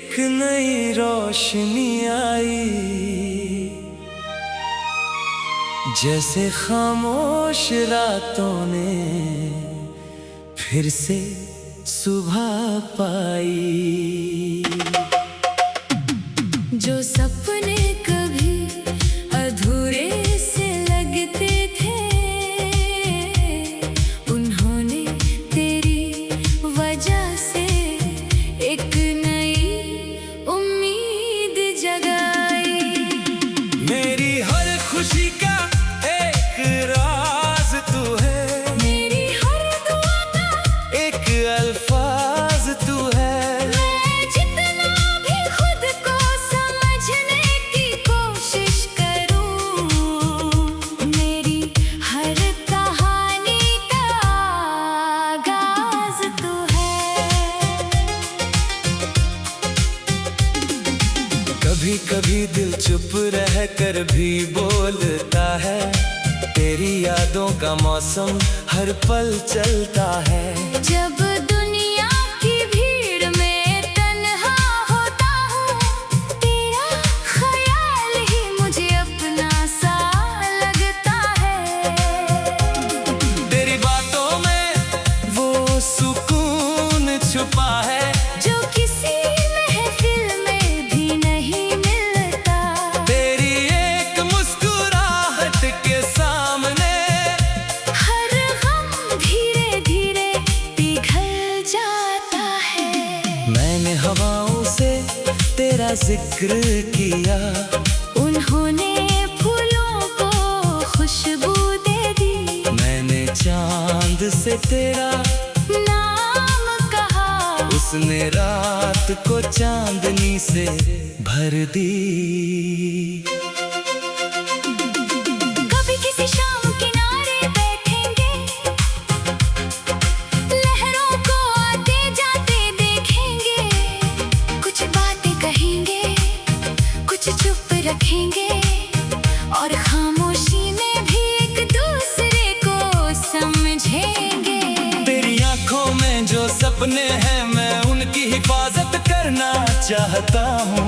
एक नई रोशनी आई, जैसे खामोश रातों ने फिर से सुबह पाई। जो सपने कभी अधूरे से लगते थे, उन्होंने तेरी वजह से एक नई उम्मीद जगाई। मेरी हर खुशी का एक राज तू है, मेरी हर दुआ का एक अल्फाज तू है। मैं जितना भी खुद को समझने की कोशिश करूं, मेरी हर कहानी का आगाज तू है। कभी कभी दिल चुप रह कर भी बोलता है, तेरी यादों का मौसम हर पल चलता है। जब दुनिया की भीड़ में तन्हा होता हूँ, तेरा ख्याल ही मुझे अपना सा लगता है। तेरी बातों में वो सुकून छुपा है, जो किसी महफिल में भी नहीं मिलता। तेरी एक मुस्कुराहट के सामने हर गम धीरे धीरे पिघल जाता है। मैंने हवाओं से तेरा जिक्र किया, उन्होंने फूलों को खुशबू दे दी। मैंने चांद से तेरा नाम कहा, उसने रात को चांदनी से भर दी। कभी किसी शाम किनारे बैठेंगे, लहरों को आते जाते देखेंगे। कुछ बातें कहेंगे, कुछ चुप रखेंगे, और खामोशी में भी एक दूसरे को समझेंगे। तेरी आंखों में जो सपने हैं, मैं उनकी हिफाजत करना चाहता हूँ।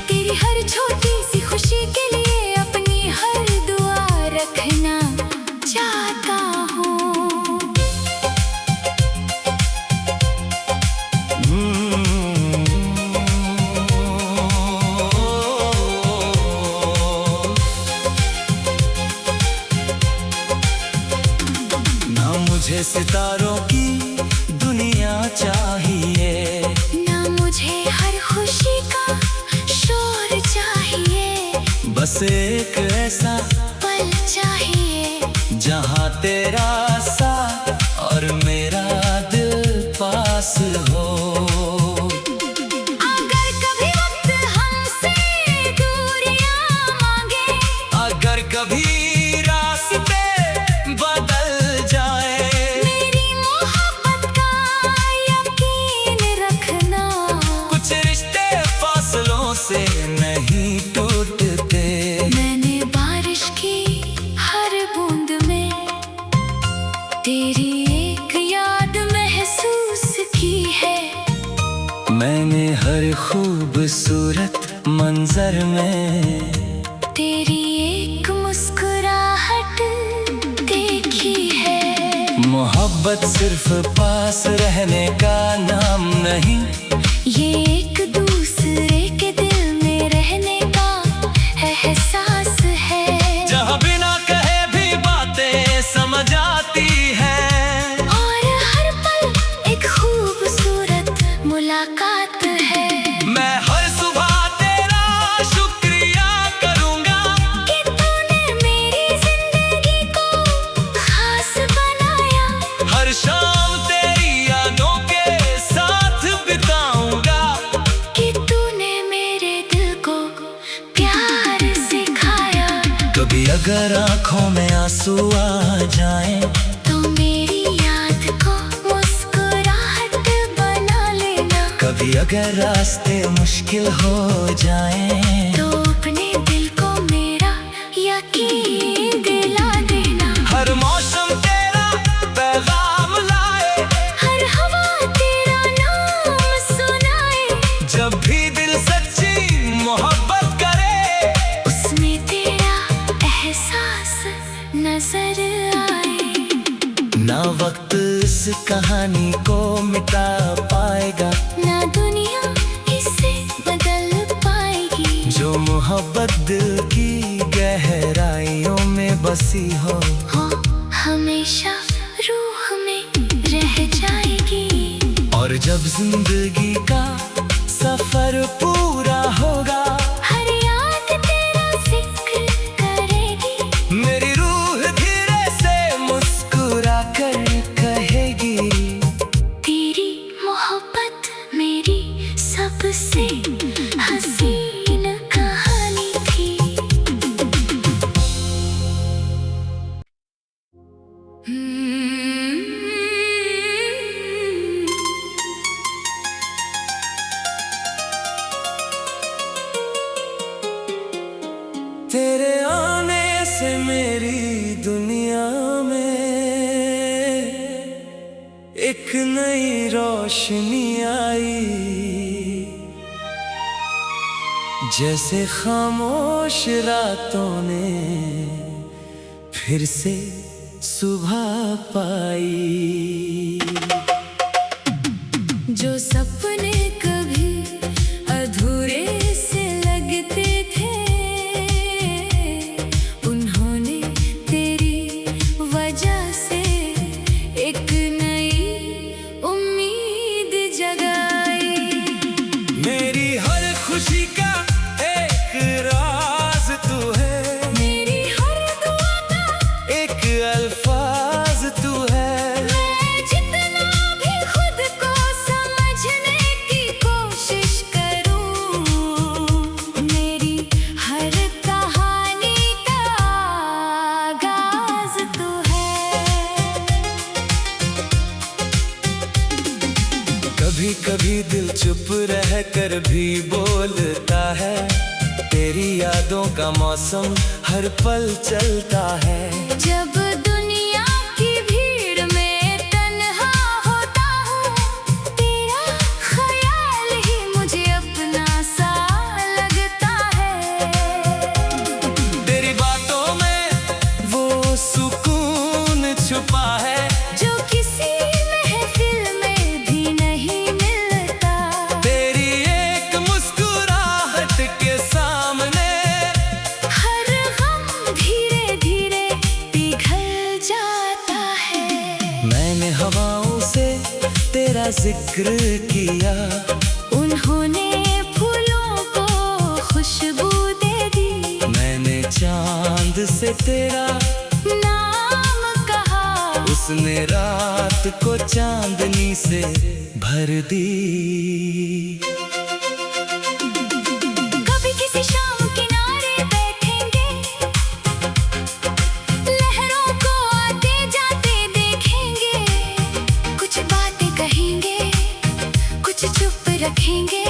तेरी हर छोटी सी खुशी के लिए अपनी हर दुआ रखना चाहता हूँ। ना मुझे सितारों की दुनिया चाहिए, ना मुझे हर खुशी का शोर चाहिए। बस एक ऐसा पल चाहिए, जहाँ तेरा साथ और मेरा दिल पास हो। अगर कभी वक्त हमसे दूरियां मांगे, अगर कभी रास्ते बदल जाए, मेरी मोहब्बत का यकीन रखना। कुछ रिश्ते फासलों से नहीं टूटते। मैंने बारिश की हर बूंद में तेरी एक याद महसूस की है। मैंने हर खूबसूरत मंजर में तेरी एक मुस्कुराहट देखी है। मोहब्बत सिर्फ पास रहने का नाम नहीं, ये एक दूसरे के दिल में रहने का एहसास है। जहाँ बिना कहे भी बातें समझ आती हैं। और हर पल एक खूबसूरत मुलाकात है। मैं हर सुबह तेरा शुक्रिया करूँगा कि तूने मेरी जिंदगी को खास बनाया। हर शाम तेरी यादों के साथ बिताऊंगा, कि तूने मेरे दिल को प्यार सिखाया। कभी अगर आंखों में आंसू आ जाएं, तो मेरी याद को मुस्कुराहट बना लेना। कभी अगर रास्ते मुश्किल हो जाएं, तो अपने दिल को मेरा यकीन दिला देना। हर मौसम तेरा पैगाम लाए, हर हवा तेरा नाम सुनाए। कहानी को मिटा पाएगा, ना दुनिया इसे बदल पाएगी। जो मोहब्बत दिल की गहराइयों में बसी हो, हमेशा रूह में रह जाएगी। और जब जिंदगी का सफर पूरा होगा, हर याद तेरा जिक्र करेगी। मेरी रूह धीरे से मुस्कुरा कर कहेगी, तेरी मोहब्बत मेरी सबसे हसीन कहानी थी। तेरे आने से मेरी दुनिया में एक नई रोशनी आई, जैसे खामोश रातों ने फिर से सुबह पाई। जो सपने कभी अधूरे से लगते थे, उन्होंने तेरी वजह से एक नई उम्मीद जगाई। मेरी हर खुशी का एक राज तू है, मेरी हर दुआ का एक अल्फाज तू है। मैं जितना भी खुद को समझने की कोशिश करूं, मेरी हर कहानी का आगाज तू है। कभी कभी दिल चुप रह कर भी बोलता है, तेरी यादों का मौसम हर पल चलता है। जब दुनिया की भीड़ में तन्हा होता हूँ, तेरा ख्याल ही मुझे अपना सा लगता है। तेरी बातों में वो सुकून छुपा है, जो किसी महफिल में भी नहीं मिलता। तेरी एक मुस्कुराहट के सामने हर गम धीरे धीरे पिघल जाता है। मैंने हवाओं से तेरा जिक्र किया, उन्होंने फूलों को खुशबू दे दी। मैंने चांद से तेरा नाम कहा, उसने रात को चांदनी से भर दी। कभी किसी शाम किनारे बैठेंगे, लहरों को आते जाते देखेंगे। कुछ बातें कहेंगे, कुछ चुप रखेंगे,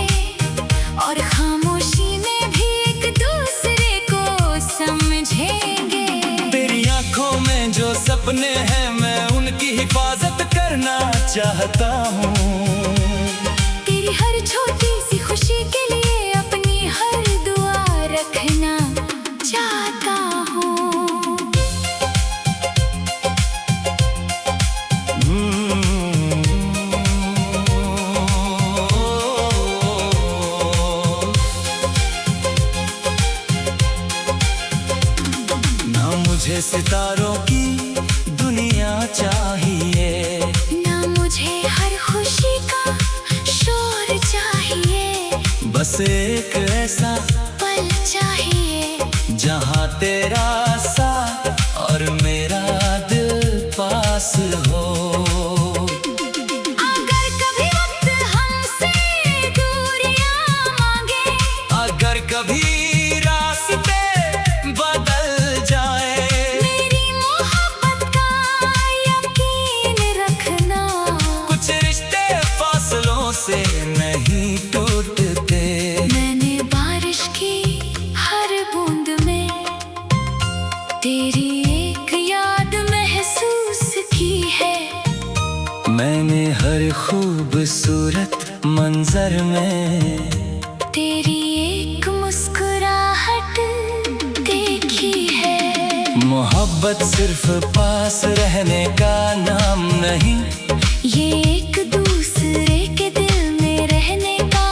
और खामोशी में भी एक दूसरे को समझेंगे। तेरी आंखों में जो सपने हैं, मैं उनकी हिफाजत करना चाहता हूँ। तेरी हर छोटी सी खुशी के लिए अपनी हर दुआ रखना चाहता हूँ। ना मुझे सितारों की दुनिया चाहिए, ना मुझे हर खुशी का शोर चाहिए। बस एक ऐसा पल चाहिए, जहाँ तेरा साथ और मेरा दिल पास हो। अगर कभी वक्त हमसे दूरियां मांगे, अगर कभी रास्ते बदल जाए, मेरी मोहब्बत का यकीन रखना। कुछ रिश्ते फासलों से नहीं टूटते। मैंने बारिश की हर बूंद में तेरी एक याद महसूस की है। मैंने हर खूबसूरत मंजर में तेरी एक मुस्कुराहट देखी है। मोहब्बत मोहब्बत सिर्फ पास रहने का नाम नहीं, ये एक दूसरे के दिल में रहने का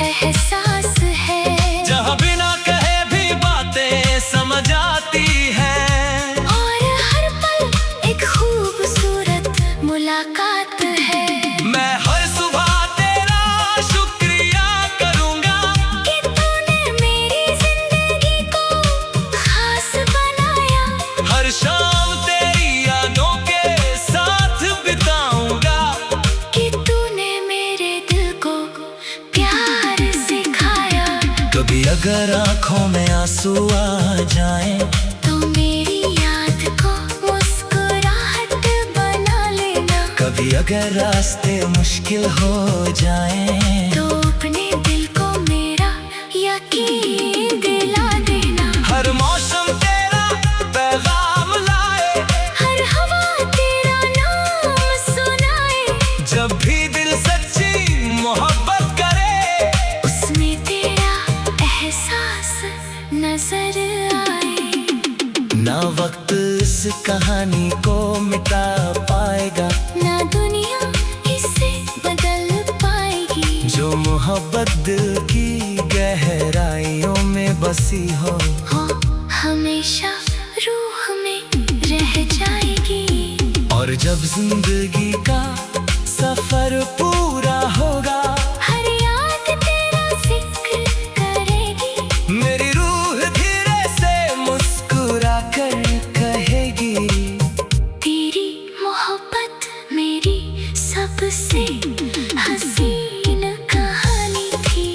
एहसास है। जहाँ बिना कहे भी बातें समझ आती हैं, और हर पल एक खूबसूरत मुलाकात है। मैं हर सुबह तेरा शुक्रिया करूँगा कि तूने मेरी जिंदगी को खास बनाया। हर शाम तेरी यादों के साथ बिताऊंगा, कि तूने मेरे दिल को प्यार सिखाया। कभी अगर आंखों में आंसू आ जाएं, तो मेरी याद को मुस्कुराहट बना लेना। कभी अगर रास्ते मुश्किल हो जाएं, तो अपने दिल को मेरा यकीन दिला देना। हर मौसम तेरा पैगाम लाए, हर हवा तेरा नाम सुनाए। जब भी दिल सच्ची मोहब्बत करे, उसमें तेरा एहसास नजर आए। ना वक्त इस कहानी को मिटा पाएगा, ना दुनिया इसे बदल पाएगी। जो मोहब्बत दिल की गहराइयों में बसी हो हमेशा रूह में रह जाएगी। और जब जिंदगी का सफर पूरा होगा, हर याद तेरा जिक्र करेगी। मेरी रूह धीरे से मुस्कुरा कर कहेगी, तेरी मोहब्बत मेरी सबसे हसीन कहानी थी।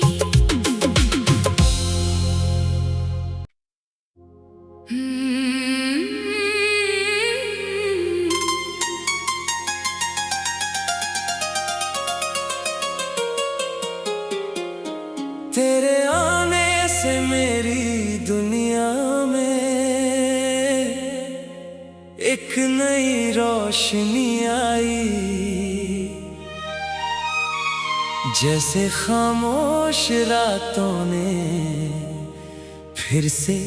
तेरे आने से मेरी दुनिया में एक नई रोशनी आई, जैसे खामोश रातों ने फिर से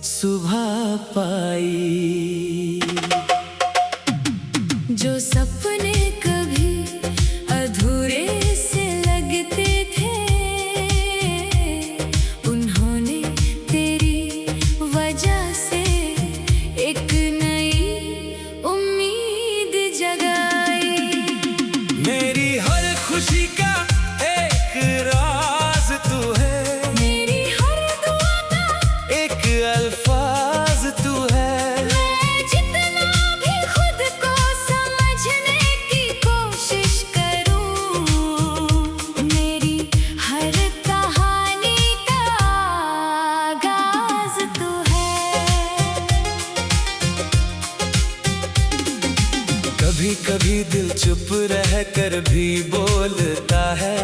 सुबह पाई। जो सपने कभी अधूरे से लगते थे, उन्होंने तेरी वजह से एक नई उम्मीद जगाई। मेरी हर खुशी का एक राज तू है, मेरी हर दुआ का एक अल्फाज तू है। मैं जितना भी खुद को समझने की कोशिश करूं, मेरी हर कहानी का आगाज तू है। कभी कभी दिल चुप रह कर भी बोलता है,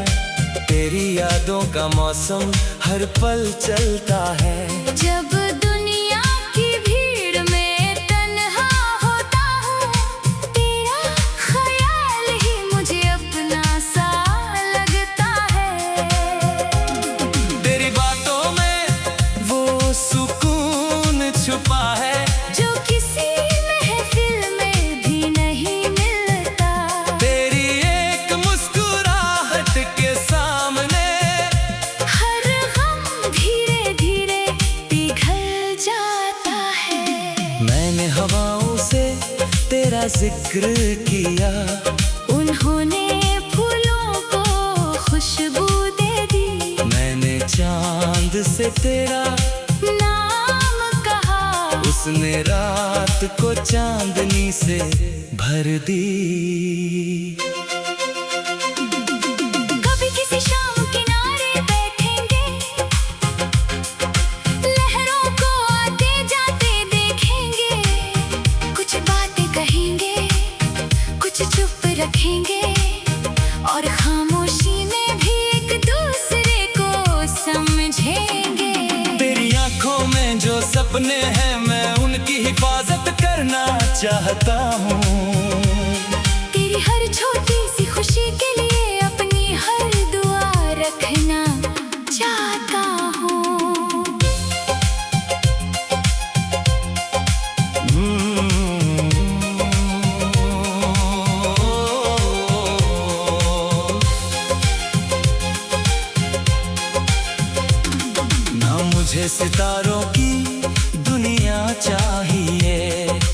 तेरी यादों का मौसम हर पल चलता है। जब दुनिया की भीड़ में तन्हा होता हूँ, तेरा ख्याल ही मुझे अपना सा लगता है। तेरी बातों में वो सुकून छुपा है, जो किसी महफिल में भी नहीं मिलता। तेरी एक मुस्कुराहट के सामने हर गम धीरे धीरे पिघल जाता है। मैंने हवाओं से तेरा जिक्र किया, उन्होंने फूलों को खुशबू दे दी। मैंने चांद से तेरा नाम कहा, उसने रात को चांदनी से भर दी। कभी किसी शाम किनारे बैठेंगे, लहरों को आते जाते देखेंगे। कुछ बातें कहेंगे, कुछ चुप रखेंगे, और खामोशी में भी एक दूसरे को समझेंगे। तेरी आंखों में जो सपने हैं, मैं उनकी हिफाजत करना चाहता हूँ। तेरी हर छोटी सी खुशी के लिए अपनी हर दुआ रखना चाहता हूँ। मुझे सितारों की दुनिया चाहिए,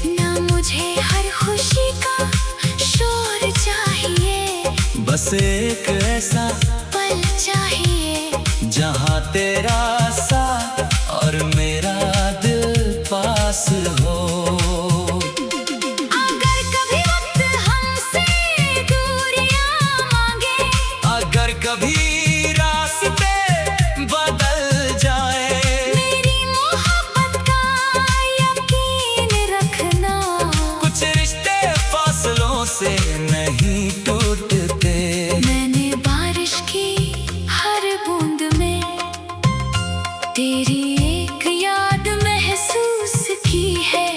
ना मुझे हर खुशी का शोर चाहिए, बस एक ऐसा पल चाहिए जहाँ तेरा साथ और मेरा दिल पास हो। अगर कभी वक्त हमसे दूरियां मांगे, अगर कभी रास्ते बदल जाए, मेरी मोहब्बत का यकीन रखना, कुछ रिश्ते फासलों से नहीं टूटते। मैंने बारिश की हर बूंद में तेरी एक याद महसूस की है,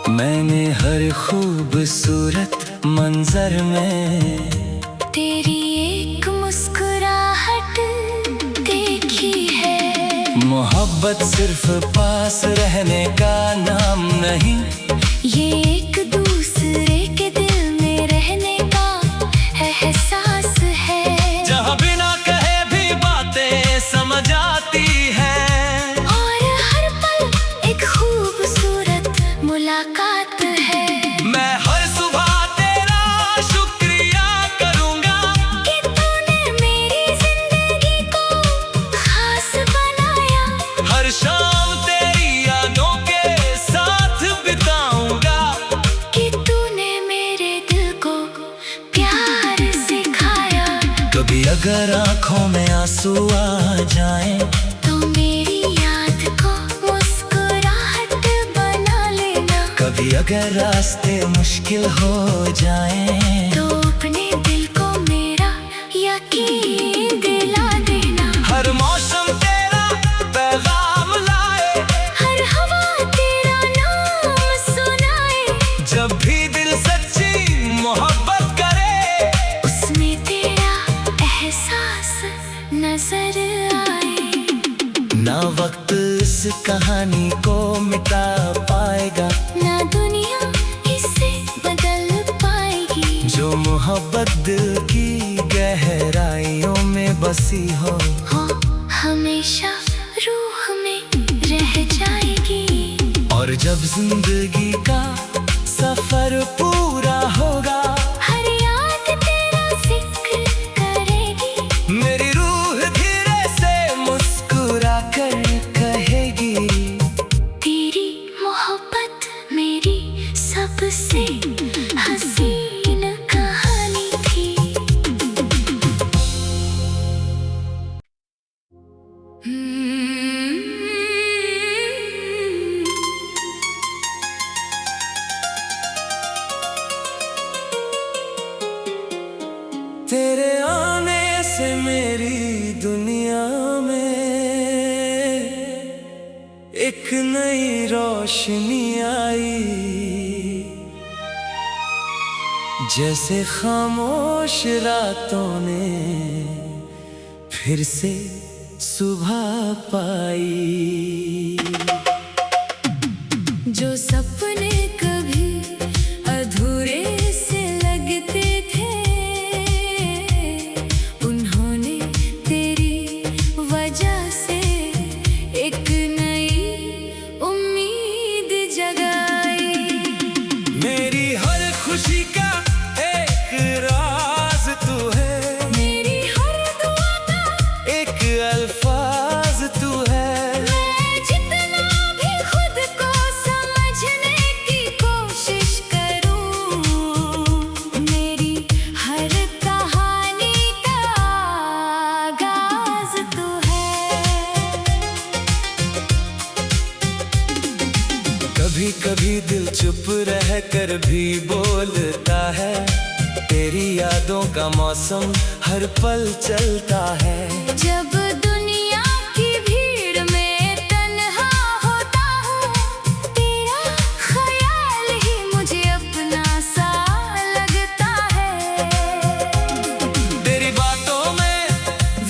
मैंने हर खूबसूरत मंजर में तेरी एक मुस्कुराहट देखी है। मोहब्बत सिर्फ पास रहने का नाम नहीं, ये एक दूसरे के दिल में रहने का एहसास है, जहाँ बिना कहे भी बातें समझ आती हैं। और हर पल एक खूबसूरत मुलाकात है। मैं हर सुबह तेरा शुक्रिया करूँगा कि तूने मेरी जिंदगी को खास बनाया, हर शाम तेरी यादों के साथ बिताऊंगा, कि तूने मेरे दिल को प्यार सिखाया। कभी अगर आंखों में आंसू आ जाएं, तो मेरी याद को मुस्कुराहट बना लेना, कभी अगर रास्ते मुश्किल हो जाएं, तो अपने दिल को मेरा यकीन दिला देना। हर मौसम तेरा पैगाम लाए, हर हवा तेरा नाम सुनाए, जब भी दिल सच्ची मोहब्बत करे, उसमें तेरा एहसास नजर आए। ना वक्त इस कहानी को मिटा पाएगा, ना दुनिया इसे बदल पाएगी, जो मोहब्बत दिल की गहराइयों में बसी हो, हमेशा रूह में रह जाएगी। और जब जिंदगी का सफर पूरा होगा, हर याद तेरा जिक्र करेगी, मेरी रूह धीरे से मुस्कुरा कर कहेगी, तेरी मोहब्बत मेरी सबसे हसीन कहानी थी। तेरे आने से मेरी दुनिया में एक नई रोशनी आई, जैसे खामोश रातों ने फिर से सुबह पाई। जो सपने कभी अधूरे से लगते थे, उन्होंने तेरी वजह से एक नई उम्मीद जगाई। मेरी हर खुशी का एक राज तू है, मेरी हर दुआ का एक अल्फाज तू है, मैं जितना भी खुद को समझने की कोशिश करूं, मेरी हर कहानी का आगाज तू है। कभी कभी दिल चुप रह कर भी बोलता है, तेरी यादों का मौसम हर पल चलता है। जब दुनिया की भीड़ में तन्हा होता हूँ, तेरा ख्याल ही मुझे अपना सा लगता है। तेरी बातों में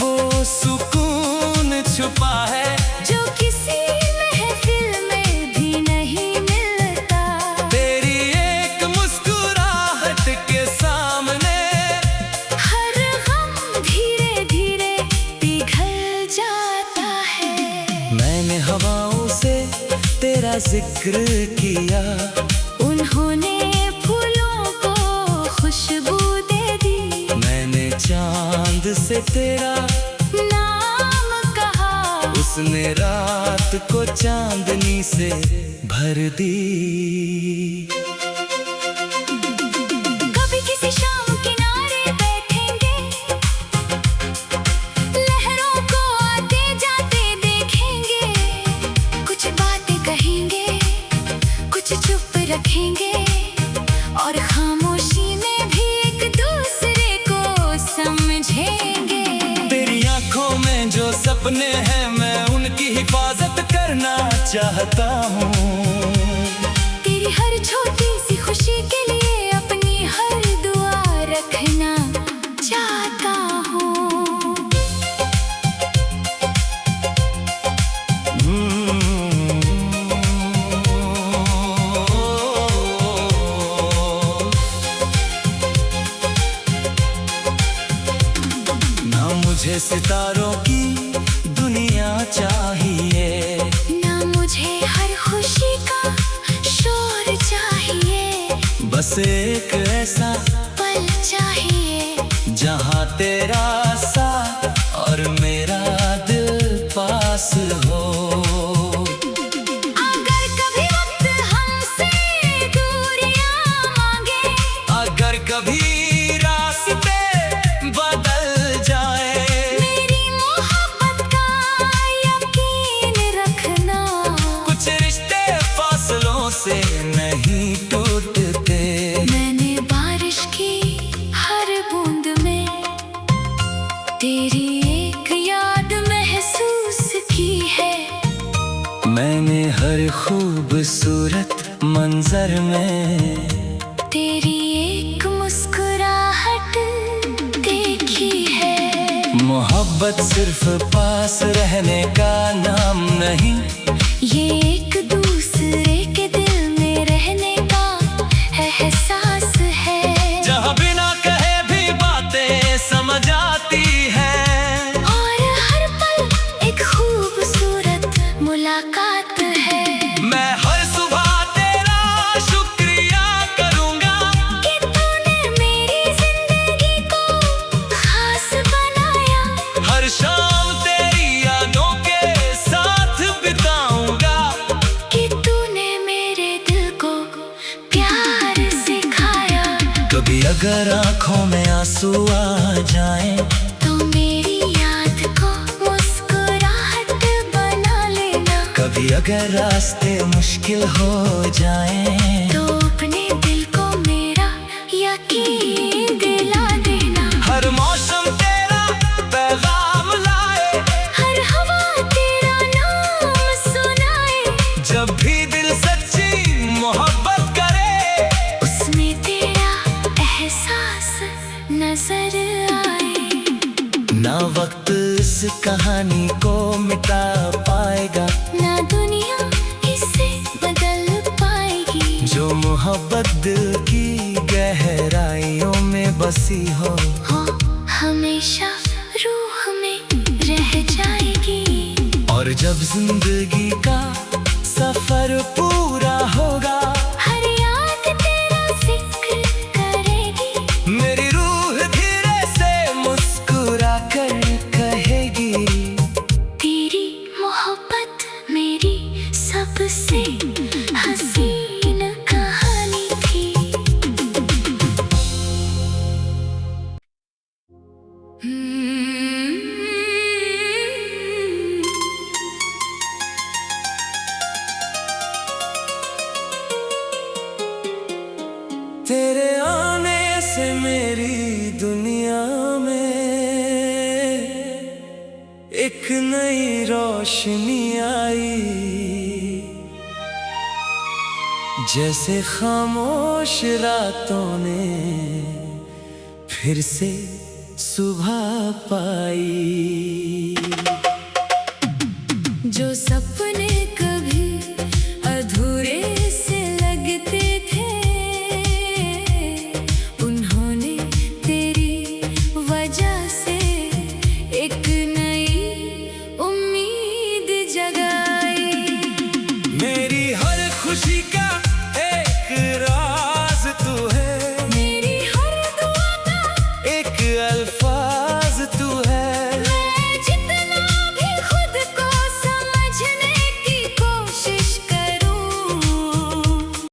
वो सुकून छुपा है, जो किसी महफिल में भी नहीं मिलता। तेरी एक मुस्कुराहट के सामने हर गम धीरे धीरे पिघल जिक्र किया। उन्होंने फूलों को खुशबू दे दी। मैंने चांद से तेरा नाम कहा। उसने रात को चांदनी से भर दी। कभी किसी शाम किनारे बैठेंगे, लहरों को आते जाते देखेंगे। कुछ बातें कहेंगे, कुछ चुप रखेंगे, और खामोशी में भी एक दूसरे को समझेंगे। तेरी आंखों में जो सपने हैं मैं उनकी हिफाजत करना चाहता हूँ। तेरी हर छोटी सी खुशी के लिए अपनी हर दुआ रखना चाहता हूँ। ना मुझे सितारों की दुनिया चाहिए, ना मुझे हर खुशी का शोर चाहिए। बस एक ऐसा पल चाहिए जहाँ तेरा साथ और मेरा दिल पास हो। अगर कभी वक्त हमसे दूरियां मांगे, अगर कभी रास्ते बदल जाए, मेरी मोहब्बत का यकीन रखना। कुछ रिश्ते फासलों से नहीं टूटते। मैंने बारिश की हर बूंद में तेरी एक याद महसूस की है। मैंने हर खूबसूरत मंजर में तेरी एक मुस्कुराहट देखी है। मोहब्बत सिर्फ पास रहने का नाम नहीं, ये एक दूसरे के दिल में रहने का एहसास है। जहाँ बिना कहे भी बातें समझ आती हैं। और हर पल एक खूबसूरत मुलाकात है। मैं हर सुबह तेरा शुक्रिया करूँगा कि तूने मेरी जिंदगी को खास बनाया। हर शाम तेरी यादों के साथ बिताऊंगा। कि तूने मेरे दिल को प्यार सिखाया। कभी अगर आंखों में आंसू आ जाएं, तो मेरी याद को मुस्कुराहट बना लेना। कभी अगर रास्ते मुश्किल हो जाएं, तो अपने दिल को मेरा यकीन दिला देना। हर मौसम तेरा पैगाम लाए, हर हवा तेरा नाम सुनाए। जब भी दिल सच्ची मोहब्बत करे, उसमें तेरा एहसास नजर आए। ना वक्त इस कहानी को मिटा पाएगा, ना दुनिया इसे बदल पाएगी। जो मोहब्बत दिल की गहराइयों में बसी हो। हमेशा रूह में रह जाएगी। और जब जिंदगी का सफर पूरा होगा, हर याद तेरा जिक्र करेगी। मेरी रूह धीरे से मुस्कुरा कर कहेगी, तेरी मोहब्बत मेरी सबसे हसीन कहानी थी। तेरे आने से मेरी दुनिया में एक नई रोशनी आई। जैसे खामोश रातों ने फिर से सुबह पाई। जो सब